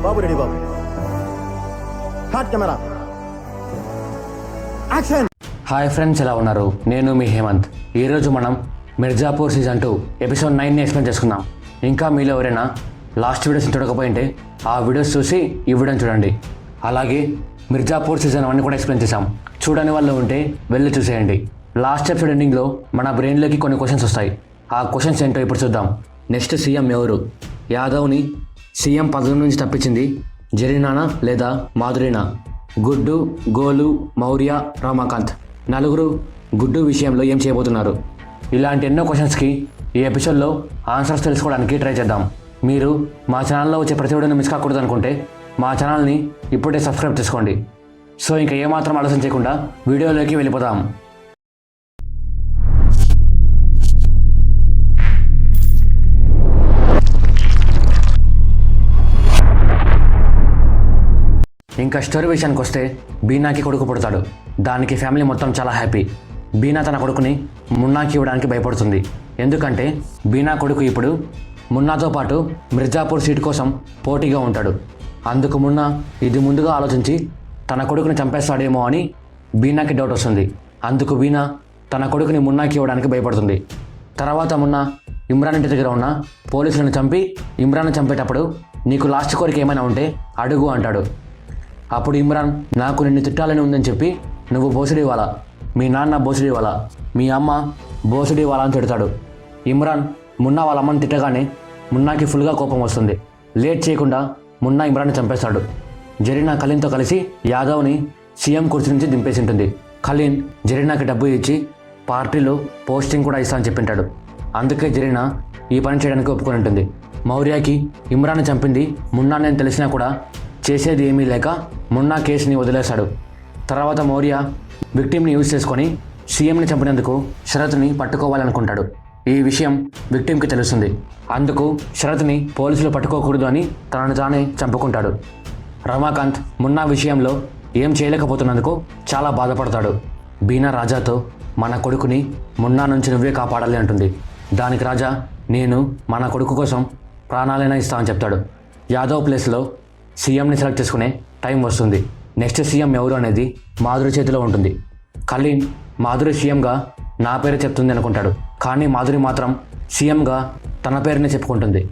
బాబు ready బాబు. Hot camera action. Hi friends, ఎలా ఉన్నారు? నేను మీ హేమంత్. ఈరోజు మనం మిర్జాపూర్ సీజన్ 2 ఎపిసోడ్ 9ని ఎక్స్ప్లెయిన్ చేసుకుందాం. ఇంకా మీలో ఎవరైనా లాస్ట్ వీడియోస్ని చూడకపోయింటే ఆ వీడియోస్ చూసి ఈ వీడియోని చూడండి. అలాగే మిర్జాపూర్ సీజన్ 1 కూడా ఎక్స్ప్లెయిన్ చేశాం. చూడని వాళ్ళు ఉంటే వెళ్ళి చూసేయండి. లాస్ట్ ఎపిసోడ్ ఎండింగ్లో మన బ్రెయిన్లోకి కొన్ని క్వశ్చన్స్ వస్తాయి. ఆ క్వశ్చన్స్ ఏంటో ఇప్పుడు చూద్దాం. నెక్స్ట్ సీఎం ఎవరు? యాదవ్ని సీఎం పదవి నుంచి తప్పించింది జరీనానా లేదా మాధురీనా? గుడ్డు, గోలు, మౌర్య, రమాకాంత్ నలుగురు గుడ్డు విషయంలో ఏం చేయబోతున్నారు? ఇలాంటి ఎన్నో క్వశ్చన్స్కి ఈ ఎపిసోడ్లో ఆన్సర్స్ తెలుసుకోవడానికి ట్రై చేద్దాం. మీరు మా ఛానల్లో వచ్చే ప్రతి వీడియోని మిస్ కాకూడదు అనుకుంటే మా ఛానల్ని ఇప్పుడే సబ్స్క్రైబ్ చేసుకోండి. సో ఇంకా ఏమాత్రం ఆలోచన చేయకుండా వీడియోలోకి వెళ్ళిపోదాం. ఇంకా స్టోరీ విషయానికి వస్తే బీనాకి కొడుకు పుడతాడు. దానికి ఫ్యామిలీ మొత్తం చాలా హ్యాపీ. బీనా తన కొడుకుని మున్నాకి ఇవ్వడానికి భయపడుతుంది. ఎందుకంటే బీనా కొడుకు ఇప్పుడు మున్నాతో పాటు మిర్జాపూర్ సీట్ కోసం పోటీగా ఉంటాడు. అందుకు మున్నా ఇది ముందుగా ఆలోచించి తన కొడుకుని చంపేస్తాడేమో అని బీనాకి డౌట్ వస్తుంది. అందుకు బీనా తన కొడుకుని మున్నాకి ఇవ్వడానికి భయపడుతుంది. తర్వాత మున్నా ఇమ్రాన్ ఇంటి దగ్గర ఉన్న పోలీసులను చంపి ఇమ్రాన్ చంపేటప్పుడు నీకు లాస్ట్ కోరిక ఏమైనా ఉంటే అడుగు అంటాడు. అప్పుడు ఇమ్రాన్ నాకు నిన్ను తిట్టాలని ఉందని చెప్పి నువ్వు బోసుడివాలా, మీ నాన్న బోసుడివాలా, మీ అమ్మ బోసుడివాలా అని తిడతాడు. ఇమ్రాన్ మున్నా వాళ్ళ అమ్మని తిట్టగానే మున్నాకి ఫుల్గా కోపం వస్తుంది. లేట్ చేయకుండా మున్నా ఇమ్రాన్ని చంపేస్తాడు. జరీనా ఖలీన్తో కలిసి యాదవ్ని సీఎం కుర్చీ నుంచి దింపేసి ఉంటుంది. ఖలీన్ జరీనాకి డబ్బు ఇచ్చి పార్టీలో పోస్టింగ్ కూడా ఇస్తా అని చెప్పింటాడు. అందుకే జరీనా ఈ పని చేయడానికి ఒప్పుకొని ఉంటుంది. మౌర్యకి ఇమ్రాన్ని చంపింది మున్నా అని తెలిసినా కూడా చేసేది ఏమీ లేక మున్నా కేసుని వదిలేశాడు. తర్వాత మౌర్య విక్టిమ్ని యూజ్ చేసుకొని సీఎంని చంపినందుకు శరత్ని పట్టుకోవాలనుకుంటాడు. ఈ విషయం విక్టిమ్కి తెలుస్తుంది. అందుకు శరత్ని పోలీసులు పట్టుకోకూడదు అని తనను తానే చంపుకుంటాడు. రమాకాంత్ మున్నా విషయంలో ఏం చేయలేకపోతున్నందుకు చాలా బాధపడతాడు. బీనా రాజాతో మన కొడుకుని మున్నా నుంచి నువ్వే కాపాడాలి అంటుంది. దానికి రాజా నేను మన కొడుకు కోసం ప్రాణాలైనా ఇస్తా అని చెప్తాడు. యాదవ్ ప్లేస్లో సీఎంని సెలెక్ట్ చేసుకునే టైం వస్తుంది. నెక్స్ట్ సీఎం ఎవరు అనేది మాధురి చేతిలో ఉంటుంది. ఖలీన్ మాధురి సీఎంగా నా పేరు చెప్తుంది అనుకుంటాడు. కానీ మాధురి మాత్రం సీఎంగా తన పేరునే చెప్పుకుంటుంది.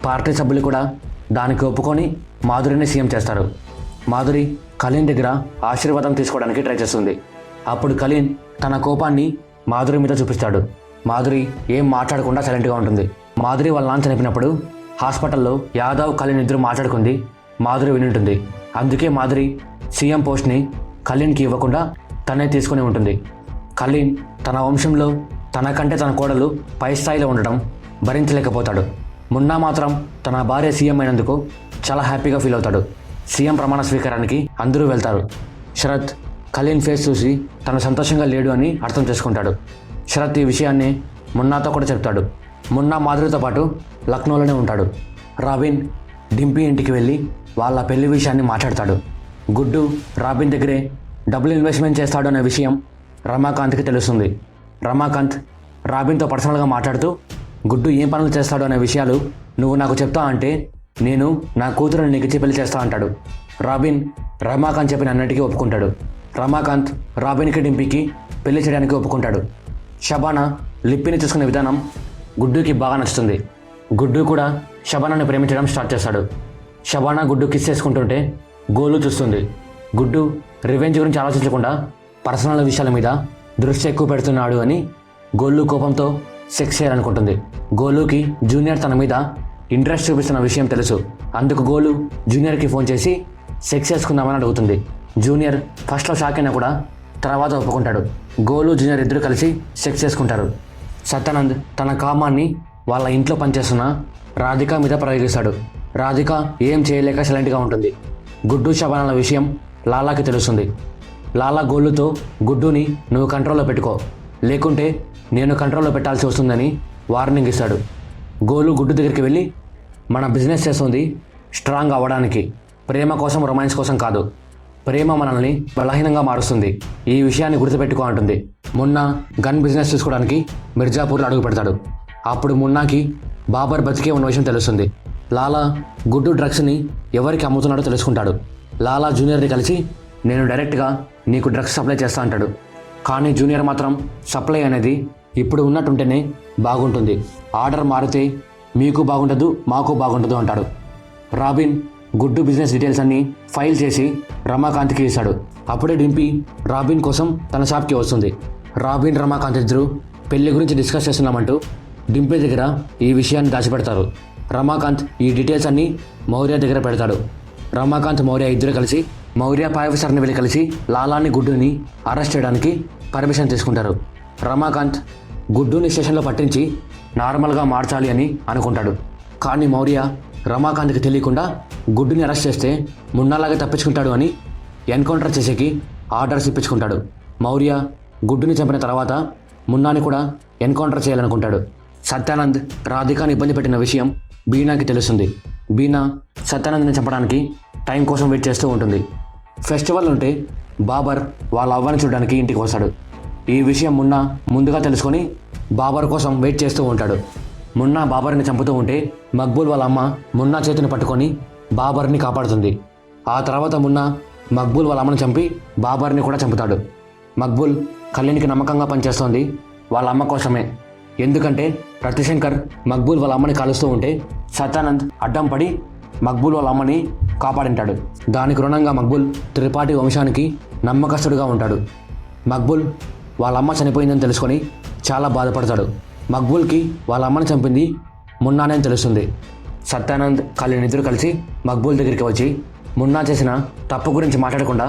పార్టీ సభ్యులు కూడా దానికి ఒప్పుకొని మాధురిని సీఎం చేస్తారు. మాధురి ఖలీన్ దగ్గర ఆశీర్వాదం తీసుకోవడానికి ట్రై చేస్తుంది. అప్పుడు ఖలీన్ తన కోపాన్ని మాధురి మీద చూపిస్తాడు. మాధురి ఏం మాట్లాడకుండా సైలెంట్గా ఉంటుంది. మాధురి వాళ్ళ నాన్న చనిపోయినప్పుడు హాస్పిటల్లో యాదవ్ ఖలీన్ ఇద్దరు మాట్లాడుకుంది మాధురి వినింటుంది. అందుకే మాధురి సీఎం పోస్ట్ని ఖలీన్కి ఇవ్వకుండా తనే తీసుకుని ఉంటుంది. ఖలీన్ తన వంశంలో తనకంటే తన కోడలు పై స్థాయిలో ఉండడం భరించలేకపోతాడు. మున్నా మాత్రం తన భార్య సీఎం అయినందుకు చాలా హ్యాపీగా ఫీల్ అవుతాడు. సీఎం ప్రమాణ స్వీకారానికి అందరూ వెళ్తారు. శరత్ ఖలీన్ ఫేస్ చూసి తను సంతోషంగా లేడు అని అర్థం చేసుకుంటాడు. శరత్ ఈ విషయాన్ని మున్నాతో కూడా చెప్తాడు. మున్నా మాధురితో పాటు లక్నోలోనే ఉంటాడు. రాబిన్ డింపీ ఇంటికి వెళ్ళి వాళ్ళ పెళ్లి విషయాన్ని మాట్లాడతాడు. గుడ్డు రాబిన్ దగ్గరే డబ్బులు ఇన్వెస్ట్మెంట్ చేస్తాడు అనే విషయం రమాకాంత్కి తెలుస్తుంది. రమాకాంత్ రాబిన్తో పర్సనల్గా మాట్లాడుతూ గుడ్డు ఏం పనులు చేస్తాడు అనే విషయాలు నువ్వు నాకు చెప్తా అంటే నేను నా కూతురుని నీకు ఇచ్చి పెళ్లి చేస్తా అంటాడు. రాబిన్ రమాకాంత్ చెప్పిన అన్నిటికీ ఒప్పుకుంటాడు. రమాకాంత్ రాబిన్కి డింపీకి పెళ్లి చేయడానికి ఒప్పుకుంటాడు. షబానా లిప్పిని చూసుకునే విధానం గుడ్డుకి బాగా నచ్చుతుంది. గుడ్డు కూడా షబానాని ప్రేమించడం స్టార్ట్ చేస్తాడు. షబానా గుడ్డు కిస్ చేసుకుంటుంటే గోలు చూస్తుంది. గుడ్డు రివెంజ్ గురించి ఆలోచించకుండా పర్సనల్ విషయాల మీద దృష్టి ఎక్కువ పెడుతున్నాడు అని గోలు కోపంతో సెక్స్ చేయాలనుకుంటుంది. గోలుకి జూనియర్ తన మీద ఇంట్రెస్ట్ చూపిస్తున్న విషయం తెలుసు. అందుకు గోలు జూనియర్కి ఫోన్ చేసి సెక్స్ చేసుకుందామని అడుగుతుంది. జూనియర్ ఫస్ట్లో షాక్ అయినా కూడా తర్వాత ఒప్పుకుంటాడు. గోలు జూనియర్ ఇద్దరు కలిసి సెక్స్ చేసుకుంటారు. సత్యానంద్ తన కామాన్ని వాళ్ళ ఇంట్లో పనిచేస్తున్న రాధిక మీద ప్రయోగిస్తాడు. రాధిక ఏం చేయలేక సైలెంట్గా ఉంటుంది. గుడ్డు షబానాల విషయం లాలాకి తెలుస్తుంది. లాలా గోలుతో గుడ్డుని నువ్వు కంట్రోల్లో పెట్టుకో, లేకుంటే నేను కంట్రోల్లో పెట్టాల్సి వస్తుందని వార్నింగ్ ఇస్తాడు. గోలు గుడ్డు దగ్గరికి వెళ్ళి మన బిజినెస్ చేస్తుంది స్ట్రాంగ్ అవ్వడానికి, ప్రేమ కోసం రొమాన్స్ కోసం కాదు, ప్రేమ మనల్ని బలహీనంగా మారుస్తుంది, ఈ విషయాన్ని గుర్తుపెట్టుకో అంటుంది. మున్నా గన్ బిజినెస్ చూసుకోవడానికి మిర్జాపూర్లో అడుగు పెడతాడు. అప్పుడు మున్నాకి బాబర్ బతికే ఉన్న విషయం తెలుస్తుంది. లాలా గుడ్డు డ్రగ్స్ని ఎవరికి అమ్ముతున్నాడో తెలుసుకుంటాడు. లాలా జూనియర్ని కలిసి నేను డైరెక్ట్గా నీకు డ్రగ్స్ సప్లై చేస్తా అంటాడు. కానీ జూనియర్ మాత్రం సప్లై అనేది ఇప్పుడు ఉన్నట్టుంటేనే బాగుంటుంది, ఆర్డర్ మారితే మీకు బాగుండదు మాకు బాగుండదు అంటాడు. రాబిన్ గుడ్డు బిజినెస్ డీటెయిల్స్ అన్నీ ఫైల్ చేసి రమాకాంత్కి ఇస్తాడు. అప్పుడే డింపీ రాబిన్ కోసం తన షాప్కి వస్తుంది. రాబిన్ రమాకాంత్ ఇద్దరు పెళ్లి గురించి డిస్కస్ చేస్తున్నామంటూ డింపీ దగ్గర ఈ విషయాన్ని దాచిపెడతారు. రమాకాంత్ ఈ డీటెయిల్స్ అన్నీ మౌర్య దగ్గర పెడతాడు. రమాకాంత్ మౌర్య ఇద్దరు కలిసి మౌర్య పాయవసర్ని వెళ్ళి కలిసి లాలాని గుడ్డుని అరెస్ట్ చేయడానికి పర్మిషన్ తీసుకుంటారు. రమాకాంత్ గుడ్డుని స్టేషన్లో పట్టించి నార్మల్గా మార్చాలి అని అనుకుంటాడు. కానీ మౌర్య రమాకాంత్కి తెలియకుండా గుడ్డుని అరెస్ట్ చేస్తే మున్నాలాగా తప్పించుకుంటాడు అని ఎన్కౌంటర్ చేసేకి ఆర్డర్స్ ఇప్పించుకుంటాడు. మౌర్య గుడ్డుని చంపిన తర్వాత మున్నాని కూడా ఎన్కౌంటర్ చేయాలనుకుంటాడు. సత్యానంద్ రాధికాని ఇబ్బంది పెట్టిన విషయం బీనాకి తెలుస్తుంది. బీనా సత్యానంద్ని చంపడానికి టైం కోసం వెయిట్ చేస్తూ ఉంటుంది. ఫెస్టివల్ ఉంటే బాబర్ వాళ్ళ అవ్వని చూడడానికి ఇంటికి వస్తాడు. ఈ విషయం మున్నా ముందుగా తెలుసుకొని బాబర్ కోసం వెయిట్ చేస్తూ ఉంటాడు. మున్నా బాబర్ని చంపుతూ ఉంటే మక్బూల్ వాళ్ళ అమ్మ మున్నా చేతిని పట్టుకొని బాబర్ని కాపాడుతుంది. ఆ తర్వాత మున్నా మక్బూల్ వాళ్ళ అమ్మని చంపి బాబర్ని కూడా చంపుతాడు. మక్బూల్ కళ్యాణ్కి నమ్మకంగా పనిచేస్తోంది వాళ్ళ అమ్మ కోసమే. ఎందుకంటే రతిశంకర్ మక్బూల్ వాళ్ళ అమ్మని కాలుస్తూ ఉంటే సత్యానంద్ అడ్డం పడి మక్బూల్ వాళ్ళ అమ్మని కాపాడింటాడు. దానికి రుణంగా మక్బూల్ త్రిపాఠి వంశానికి నమ్మకస్తుడుగా ఉంటాడు. మక్బూల్ వాళ్ళ అమ్మ చనిపోయిందని తెలుసుకొని చాలా బాధపడతాడు. మక్బూల్కి వాళ్ళ అమ్మని చంపింది మున్నానే అని తెలుస్తుంది. సత్యానంద్ కళ్యాణ్ ఇద్దరు కలిసి మక్బూల్ దగ్గరికి వచ్చి మున్నా చేసిన తప్పు గురించి మాట్లాడకుండా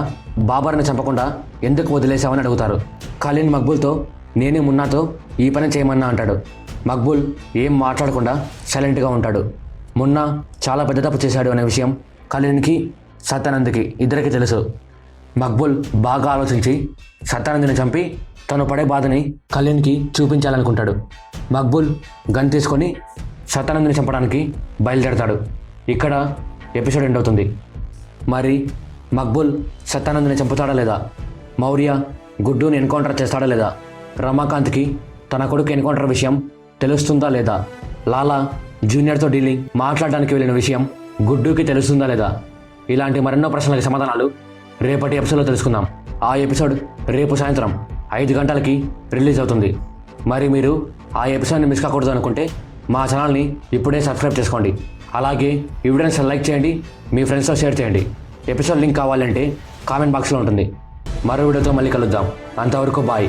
బాబర్ని చంపకుండా ఎందుకు వదిలేసావని అడుగుతారు. కళ్యాణ్ మక్బూల్తో నేనే మున్నాతో ఈ పని చేయమన్నా అంటాడు. మక్బూల్ ఏం మాట్లాడకుండా సైలెంట్గా ఉంటాడు. మున్నా చాలా పెద్ద తప్పు చేశాడు అనే విషయం కళ్యాణ్కి సత్యానంద్కి ఇద్దరికి తెలుసు. మక్బూల్ బాగా ఆలోచించి సత్యానంద్ని చంపి తను పడే బాధని కళ్యాణ్కి చూపించాలనుకుంటాడు. మక్బూల్ గన్ తీసుకొని సత్యానంద్ని చంపడానికి బయలుదేరతాడు. ఇక్కడ ఎపిసోడ్ ఎండ్ అవుతుంది. మరి మక్బూల్ సత్యానంద్ని చంపుతాడా లేదా? మౌర్య గుడ్డుని ఎన్కౌంటర్ చేస్తాడా లేదా? రమాకాంత్కి తన కొడుకు ఎన్కౌంటర్ విషయం తెలుస్తుందా లేదా? లాలా జూనియర్తో డీలింగ్ మాట్లాడడానికి వెళ్ళిన విషయం గుడ్డుకి తెలుస్తుందా లేదా? ఇలాంటి మరెన్నో ప్రశ్నలకి సమాధానాలు రేపటి ఎపిసోడ్లో తెలుసుకుందాం. ఆ ఎపిసోడ్ రేపు సాయంత్రం 5 గంటలకి రిలీజ్ అవుతుంది. మరి మీరు ఆ ఎపిసోడ్ని మిస్ కాకూడదు అనుకుంటే మా ఛానల్ని ఇప్పుడే సబ్స్క్రైబ్ చేసుకోండి. అలాగే ఈ వీడియోని లైక్ చేయండి, మీ ఫ్రెండ్స్తో షేర్ చేయండి. ఎపిసోడ్ లింక్ కావాలంటే కామెంట్ బాక్స్లో ఉంటుంది. మరో వీడియోతో మళ్ళీ కలుద్దాం. అంతవరకు బాయ్.